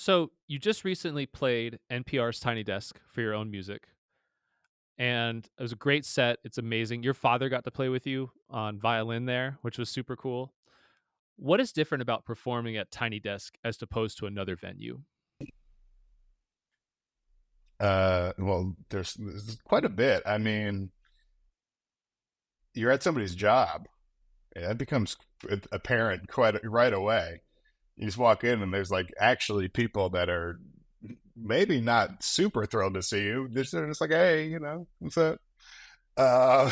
So you just recently played NPR's Tiny Desk for your own music, and it was a great set. It's amazing. Your father got to play with you on violin there, which was super cool. What is different about performing at Tiny Desk as opposed to another venue? Well, there's quite a bit. I mean, you're at somebody's job. Yeah, that becomes apparent quite right away. You just walk in and there's like actually people that are maybe not super thrilled to see you. They're just like, hey, what's up? Uh,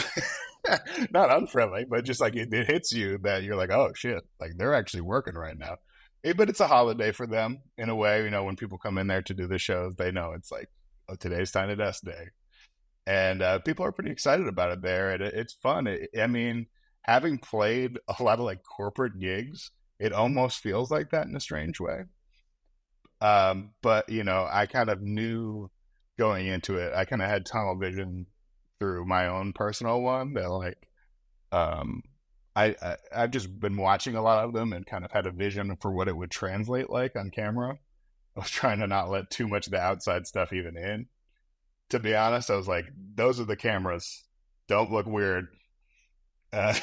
not unfriendly, but just like it hits you that you're like, oh shit, like they're actually working right now. But it's a holiday for them in a way. When people come in there to do the shows, they know it's like, oh, today's Tiny Desk Day, and people are pretty excited about it there, and it's fun. I mean, having played a lot of like corporate gigs, it almost feels like that in a strange way. But I kind of knew going into it, I kind of had tunnel vision through my own personal one that like um, I've just been watching a lot of them and kind of had a vision for what it would translate like on camera. I was trying to not let too much of the outside stuff even in. To be honest, I was like, those are the cameras. Don't look weird. Uh,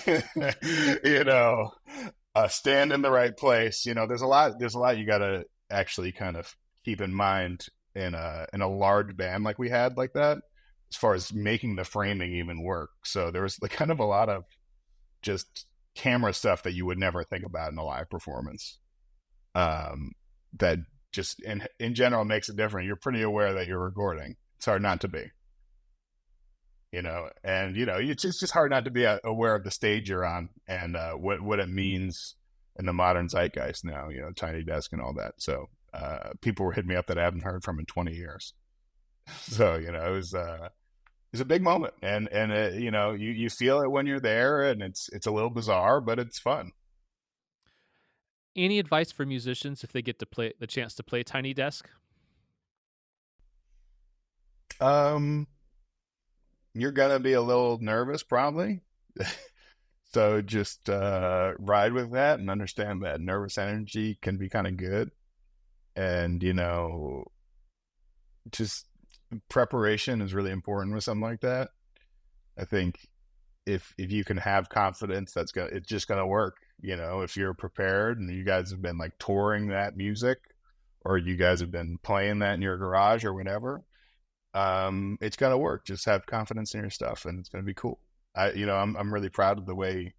you know, stand in the right place. There's a lot you got to actually kind of keep in mind in a large band like we had like that, as far as making the framing even work. So there was like kind of a lot of just camera stuff that you would never think about in a live performance. That just in general makes it different. You're pretty aware that you're recording. It's hard not to be, and it's just hard not to be aware of the stage you're on and what it means in the modern zeitgeist now. Tiny Desk and all that. So people were hitting me up that I haven't heard from in 20 years. So it's a big moment, and you feel it when you're there, and it's a little bizarre, but it's fun. Any advice for musicians if they get to play the chance to play Tiny Desk? Um, you're gonna be a little nervous, probably. So just ride with that and understand that nervous energy can be kind of good, and just preparation is really important with something like that. I think if you can have confidence, it's just gonna work. If you're prepared and you guys have been like touring that music, or you guys have been playing that in your garage or whatever, it's gonna work. Just have confidence in your stuff, and it's gonna be cool. I'm really proud of the way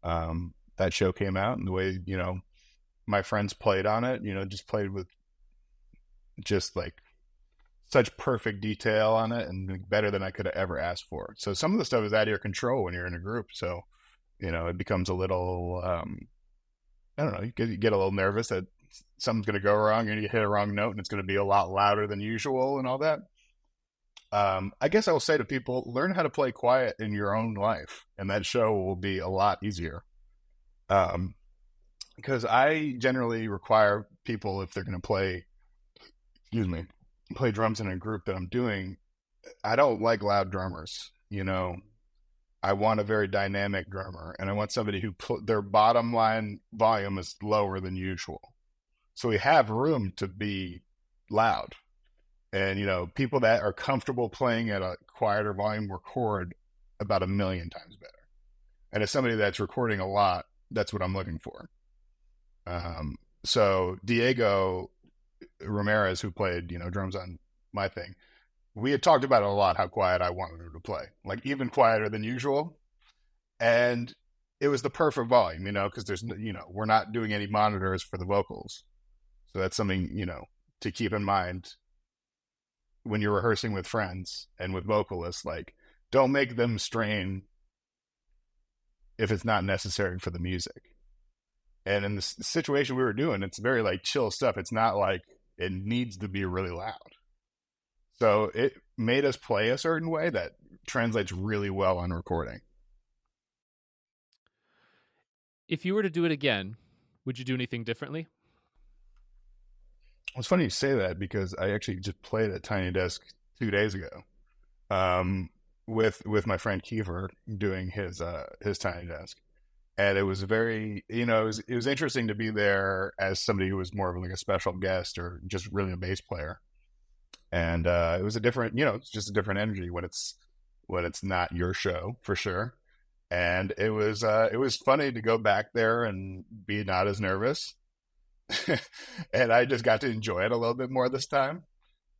that show came out and the way my friends played on it. Just played with just like such perfect detail on it and better than I could have ever asked for. So some of the stuff is out of your control when you're in a group. So it becomes a little I don't know. You get a little nervous that something's going to go wrong and you hit a wrong note and it's going to be a lot louder than usual and all that. I guess I will say to people, learn how to play quiet in your own life, and that show will be a lot easier. Um, because I generally require people, if they're going to play, excuse me, play drums in a group that I'm doing, I don't like loud drummers. I want a very dynamic drummer, and I want somebody who their bottom line volume is lower than usual, so we have room to be loud. And people that are comfortable playing at a quieter volume record about a million times better. And as somebody that's recording a lot, that's what I'm looking for. So Diego Ramirez, who played drums on my thing, we had talked about it a lot, how quiet I wanted her to play, like even quieter than usual. And it was the perfect volume, because there's we're not doing any monitors for the vocals, so that's something to keep in mind when you're rehearsing with friends and with vocalists. Like, don't make them strain if it's not necessary for the music. And in the situation we were doing, it's very like chill stuff. It's not like it needs to be really loud. So it made us play a certain way that translates really well on recording. If you were to do it again, would you do anything differently? It's funny you say that because I actually just played at Tiny Desk 2 days ago, um, with my friend Kiefer doing his Tiny Desk. And it was very, it was interesting to be there as somebody who was more of like a special guest or just really a bass player. And it was a different, it's just a different energy when it's not your show for sure. And it was funny to go back there and be not as nervous. And I just got to enjoy it a little bit more this time,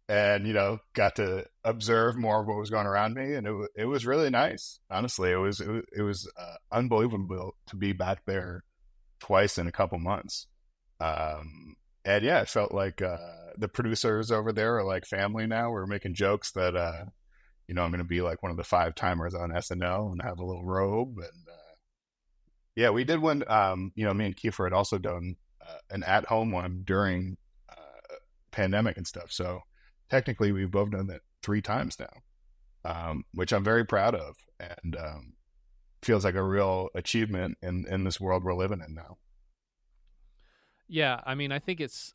and got to observe more of what was going around me, and it was really nice. Honestly, it was unbelievable to be back there twice in a couple months. And yeah, it felt like the producers over there are like family now. We're making jokes that I'm going to be like one of the five timers on SNL and have a little robe. And yeah, we did one. Me and Kiefer had also done an at home one during pandemic and stuff. So technically, we've both done that three times now, which I'm very proud of, and feels like a real achievement in this world we're living in now. Yeah, I mean, I think it's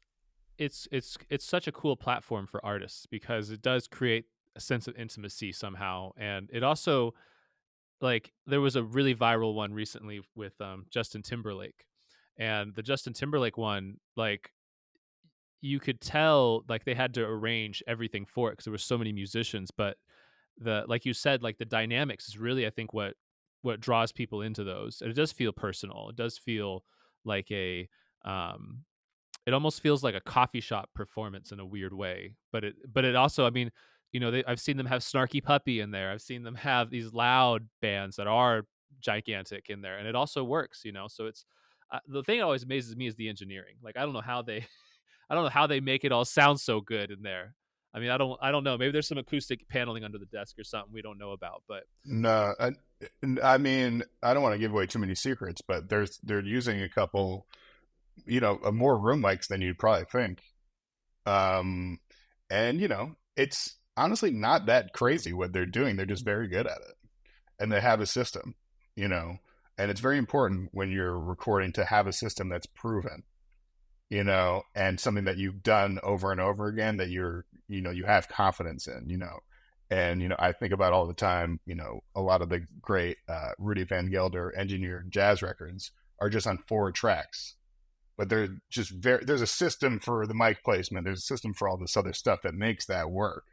such a cool platform for artists because it does create a sense of intimacy somehow, and it also, like, there was a really viral one recently with Justin Timberlake, and the Justin Timberlake one, like, you could tell like they had to arrange everything for it because there were so many musicians, but the like you said, like the dynamics is really, I think, what draws people into those. And it does feel personal. It does feel like a um it almost feels like a coffee shop performance in a weird way. But it also, I mean, I've seen them have Snarky Puppy in there. I've seen them have these loud bands that are gigantic in there, and it also works. So it's the thing that always amazes me is the engineering. Like I don't know how they I don't know how they make it all sound so good in there. I mean, I don't know. Maybe there's some acoustic paneling under the desk or something we don't know about, but No, I mean, I don't want to give away too many secrets, but they're using a couple, more room mics than you'd probably think. Um, and it's honestly not that crazy what they're doing. They're just very good at it, and they have a system, you know, and it's very important when you're recording to have a system that's proven, and something that you've done over and over again that you have confidence in, And, I think about all the time, a lot of the great Rudy Van Gelder engineered jazz records are just on four tracks, but they're just there's a system for the mic placement. There's a system for all this other stuff that makes that work.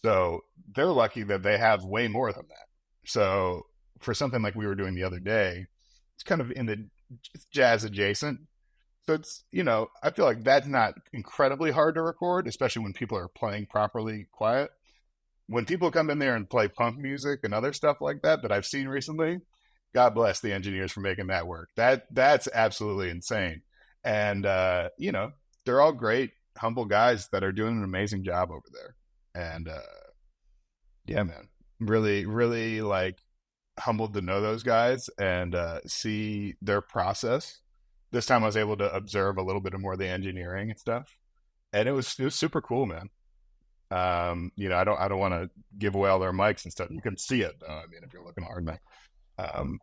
So they're lucky that they have way more than that. So for something like we were doing the other day, it's kind of in the jazz adjacent. So it's, I feel like that's not incredibly hard to record, especially when people are playing properly quiet. When people come in there and play punk music and other stuff like that I've seen recently, God bless the engineers for making that work. That's absolutely insane. And they're all great, humble guys that are doing an amazing job over there. And yeah, man, really, really like humbled to know those guys and see their process. This time I was able to observe a little bit more of the engineering and stuff, and it was super cool, man. I don't want to give away all their mics and stuff. You can see it, though. I mean, if you're looking hard, man. Um,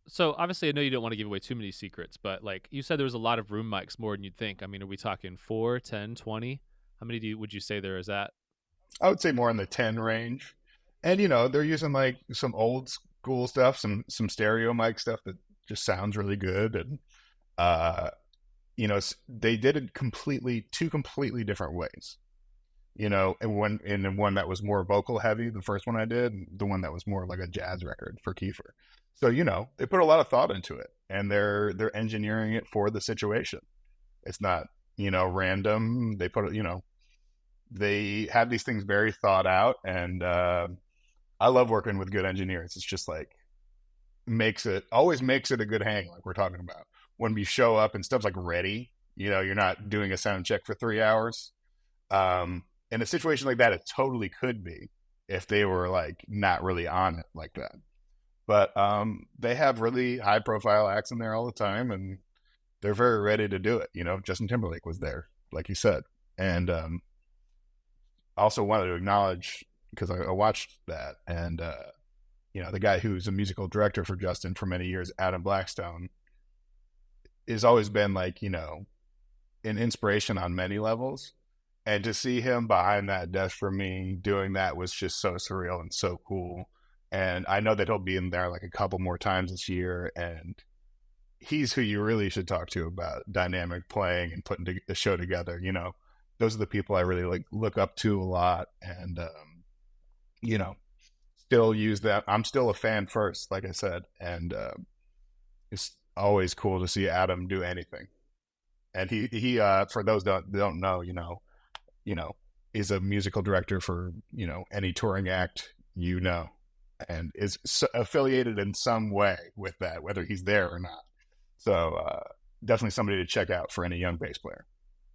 so obviously I know you don't want to give away too many secrets, but like you said, there was a lot of room mics, more than you'd think. I mean, are we talking 4, 10, 20? How many would you say there is at? I would say more in the 10 range, and they're using like some old school stuff, some stereo mic stuff that just sounds really good, and uh, they did it two completely different ways. And one that was more vocal heavy, the first one I did, and the one that was more like a jazz record for Kiefer. So they put a lot of thought into it, and they're engineering it for the situation. It's not random. They put it, they have these things very thought out, and I love working with good engineers. It's just like always makes it a good hang, like we're talking about. When we show up and stuff's like ready, you're not doing a sound check for 3 hours. In a situation like that, it totally could be if they were like not really on it like that. But they have really high profile acts in there all the time, and they're very ready to do it. Justin Timberlake was there, like you said, and I also wanted to acknowledge because I watched that, and the guy who's a musical director for Justin for many years, Adam Blackstone, has always been like an inspiration on many levels. And to see him behind that desk for me doing that was just so surreal and so cool. And I know that he'll be in there like a couple more times this year. And he's who you really should talk to about dynamic playing and putting a show together. You know, those are the people I really like look up to a lot. And, you know, still use that. I'm still a fan first, like I said. And it's always cool to see Adam do anything. And he for those that don't know, you know, is a musical director for, you know, any touring act, you know, and is affiliated in some way with that, whether he's there or not. So definitely somebody to check out for any young bass player.